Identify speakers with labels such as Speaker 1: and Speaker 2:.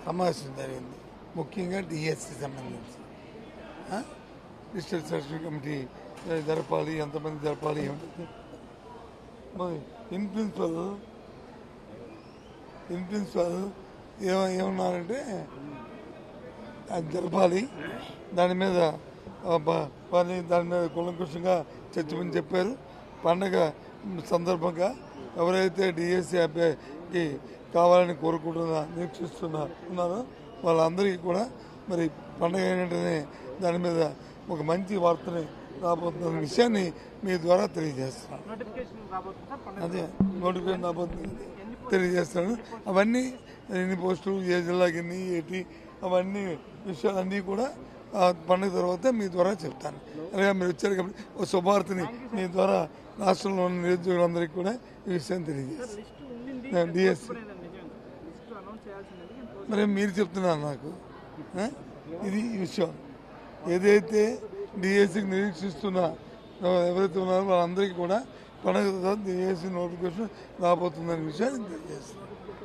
Speaker 1: సమావేశం జరిగింది. ముఖ్యంగా డిఎస్సి సంబంధించి డిస్ట్రిక్ట్ సెలక్షన్ కమిటీ జరపాలి, ఎంతమంది జరపాలి ఏమిటి. మరి ఇన్ ప్రిన్సిపల్ ఏమన్నారంటే అది జరపాలి, దాని మీద కులంకుషంగా చర్చమని చెప్పారు. పండగ సందర్భంగా ఎవరైతే డిఎస్సి అభ్యర్థికి కావాలని నిరీక్షిస్తున్నారో వాళ్ళందరికీ కూడా మరి పండగ ఏంటంటే దాని మీద ఒక మంచి వార్తని రాబోతున్న విషయాన్ని మీ ద్వారా తెలియజేస్తున్నాను. అదే నోటిఫికేషన్ రాబోతుంది తెలియజేస్తాను. అవన్నీ ఎన్ని పోస్టులు, ఏ జిల్లాకి ఎన్ని, ఏంటి, అవన్నీ విషయాలన్నీ కూడా పండుగ తర్వాత మీ ద్వారా చెప్తాను. అలాగే మీరు వచ్చారు కాబట్టి ఒక శుభార్తని మీ ద్వారా రాష్ట్రంలో ఉన్న నిరుద్యోగులందరికీ కూడా ఈ విషయం తెలియజేస్తాను. డిఎస్సి మరి మీరు చెప్తున్నారు నాకు, ఇది ఈ విషయం ఏదైతే డిఎస్సికి నిరీక్షిస్తున్న ఎవరైతే ఉన్నారో వాళ్ళందరికీ కూడా పండుగ తర్వాత డిఎస్సి నోటిఫికేషన్ రాబోతుందనే విషయాన్ని తెలియజేస్తాను.